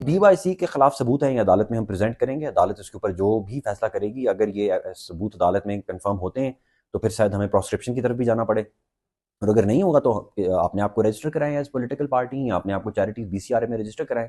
BYC के खिलाफ सबूत है, ये अदालत में हम प्रेजेंट करेंगे। अदालत इसके ऊपर जो भी फैसला करेगी, अगर ये सबूत अदालत में कंफर्म होते हैं तो फिर शायद हमें प्रोस्क्रिप्शन की तरफ भी जाना पड़े, और अगर नहीं होगा तो अपने आप को रजिस्टर कराएं एज पॉलिटिकल पार्टी, या अपने आप को चैरिटी BCRA में रजिस्टर कराएं।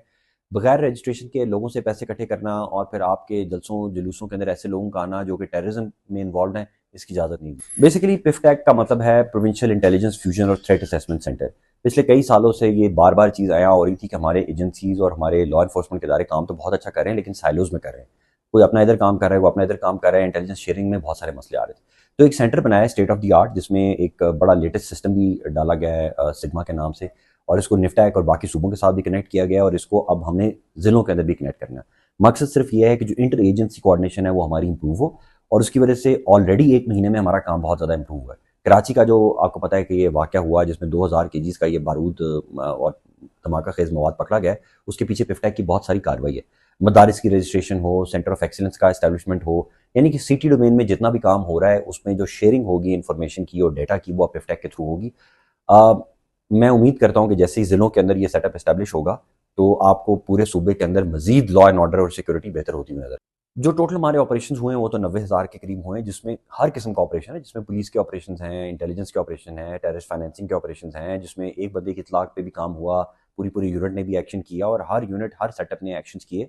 बगैर रजिस्ट्रेशन के लोगों से पैसे इकट्ठे करना और फिर आपके जलसों जुलूसों के अंदर ऐसे लोगों का आना जो कि टेररिज्म में इन्वॉल्व हैं, इसकी इजाज़त नहीं। बेसिकली पिफ्टैक का मतलब है प्रोविंशियल इंटेलिजेंस फ्यूजन और थ्रेट असेसमेंट सेंटर। पिछले कई सालों से ये बार बार चीज़ आया हो रही थी कि हमारे एजेंसीज और हमारे लॉ इन्फोर्समेंट के इदारे काम तो बहुत अच्छा कर रहे हैं, लेकिन साइलोज में कर रहे हैं। कोई अपना इधर काम कर रहा है, वो अपना इधर काम कर रहा है, इंटेलिजेंस शेयरिंग में बहुत सारे मसले आ रहे थे। तो एक सेंटर बनाया है स्टेट ऑफ द आर्ट, जिसमें एक बड़ा लेटेस्ट सिस्टम भी डाला गया है सिग्मा के नाम से, और इसको निफ्टैक और बाकी सूबों के साथ भी कनेक्ट किया गया है, और इसको अब हमने जिलों के अंदर भी कनेक्ट करना है। मकसद सिर्फ ये है कि जो इंटर एजेंसी कोऑर्डिनेशन है वो हमारी इंप्रूव हो, और उसकी वजह से ऑलरेडी एक महीने में हमारा काम बहुत ज़्यादा इंप्रूव हुआ है। कराची का जो आपको पता है कि ये वाक़या हुआ जिसमें 2000 केजीज का ये बारूद और धमाका खेज मवाद पकड़ा गया है, उसके पीछे पिफ्टैक की बहुत सारी कार्रवाई है। मदारिस की रजिस्ट्रेशन हो, सेंटर ऑफ एक्सीलेंस का एस्टेब्लिशमेंट हो, यानी कि सिटी डोमेन में जितना भी काम हो रहा है उसमें जो शेयरिंग होगी इन्फॉर्मेशन की और डेटा की, वो पिफ्टैक के थ्रू होगी। मैं उम्मीद करता हूँ कि जैसे ही ज़िलों के अंदर ये सेटअप एस्टेब्लिश होगा तो आपको पूरे सूबे के अंदर मजीद लॉ एंड ऑर्डर और सिक्योरिटी बेहतर होती हुई नजर। जो टोटल हमारे ऑपरेशन हुए हैं वो तो 90,000 के करीब हुए हैं, जिसमें हर किस्म का ऑपरेशन है, जिसमें पुलिस के ऑपरेशन हैं, इंटेलिजेंस के ऑपरेशन हैं, टेररिस्ट फाइनेंसिंग के ऑपरेशन हैं, जिसमें एक बंदे की इतलाक पे भी काम हुआ, पूरी पूरी यूनिट ने भी एक्शन किया, और हर यूनिट हर सेटअप ने एक्शन किए।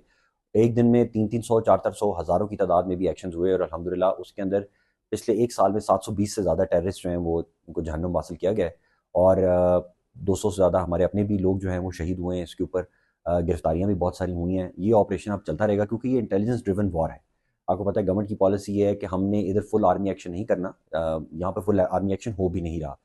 एक दिन में 300-300, 400-400, हज़ारों की तादाद में भी एक्शन हुए, और अल्हम्दुलिल्लाह उसके अंदर पिछले एक साल में 720 से ज़्यादा टेररिस्ट जो हैं वो उनको जहन्नुम हासिल किया गया है, और 200 से ज़्यादा हमारे अपने भी लोग जो हैं वो शहीद हुए हैं। इसके ऊपर गिरफ्तारियां भी बहुत सारी हुई हैं। ये ऑपरेशन अब चलता रहेगा क्योंकि ये इंटेलिजेंस ड्रिवन वॉर है। आपको पता है गवर्नमेंट की पॉलिसी ये है कि हमने इधर फुल आर्मी एक्शन नहीं करना, यहाँ पर फुल आर्मी एक्शन हो भी नहीं रहा।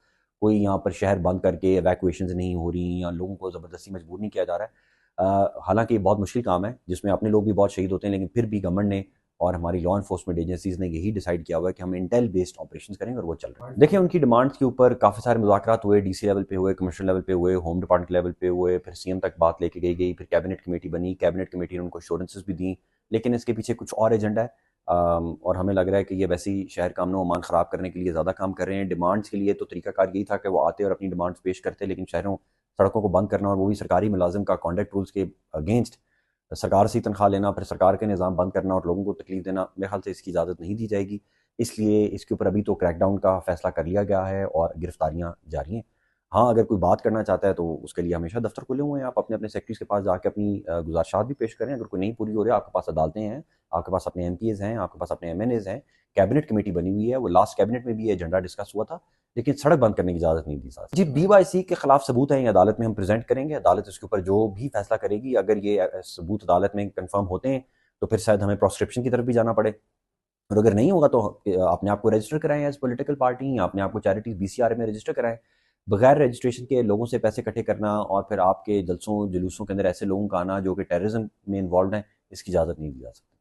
कोई यहाँ पर शहर बंद करके एवैक्यूएशन नहीं हो रही, या लोगों को ज़बरदस्ती मजबूर नहीं किया जा रहा है। हालांकि ये बहुत मुश्किल काम है जिसमें अपने लोग भी बहुत शहीद होते हैं, लेकिन फिर भी गवर्नमेंट ने और हमारी लॉ इन्फोर्समेंट एजेंसीज ने यही डिसाइड किया हुआ है कि हम इंटेल बेस्ड ऑपरेशन करेंगे, और वो चल रहा है। देखिए, उनकी डिमांड्स के ऊपर काफ़ी सारे मुज़ाकरात हुए, DC लेवल पे हुए, कमिश्नर लेवल पे हुए, होम डिपार्टमेंट लेवल पे हुए, फिर CM तक बात लेके गई, फिर कैबिनेट कमेटी बनी, कैबिनेट कमेटी ने उनको एश्योरेंसेस भी दी, लेकिन इसके पीछे कुछ और एजेंडा है। और हमें लग रहा है कि ये वैसे ही शहर का अमन व अमान ख़राब करने के लिए ज़्यादा काम कर रहे हैं। डिमांड्स के लिए तो तरीकाकार यही था कि वो आते और अपनी डिमांड्स पेश करते, लेकिन शहरों सड़कों को बंद करना, और वो भी सरकारी मुलाजिम का कॉन्डक्ट रूल्स के अगेंस्ट, सरकार से ही तनख्वाह लेना, फिर सरकार के निज़ाम बंद करना और लोगों को तकलीफ देना, मेरे ख्याल से इसकी इजाज़त नहीं दी जाएगी। इसलिए इसके ऊपर अभी तो क्रैकडाउन का फैसला कर लिया गया है और गिरफ्तारियां जारी हैं। हाँ, अगर कोई बात करना चाहता है तो उसके लिए हमेशा दफ्तर खुले हुए हैं। आप अपने अपने सेक्रेटरीज के पास जाके अपनी गुजारिशात भी पेश करें। अगर कोई नहीं पूरी हो रही है, आपके पास अदालतें हैं, आपके पास अपने MPs हैं, आपके पास अपने MNAs हैं, कैबिनेट कमेटी बनी हुई है। वो लास्ट कैबिनेट में भी ये एजेंडा डिस्कस हुआ था, लेकिन सड़क बंद करने की इजाज़त नहीं दी जी। BYC के खिलाफ सबूत है, ये अदालत में हम प्रेजेंट करेंगे। अदालत इसके ऊपर जो भी फैसला करेगी, अगर ये सबूत अदालत में कंफर्म होते हैं तो फिर शायद हमें प्रोस्क्रिप्शन की तरफ भी जाना पड़े, और अगर नहीं होगा तो अपने आप को रजिस्टर कराएं एज पॉलिटिकल पार्टी, या अपने आप को चैरिटी BCRA में रजिस्टर कराएं। बगैर रजिस्ट्रेशन के लोगों से पैसे इकट्ठे करना और फिर आपके जलसों जुलूसों के अंदर ऐसे लोगों का आना जो कि टेररिज्म में इन्वॉल्व हैं, इसकी इजाज़त नहीं दी जा सकती।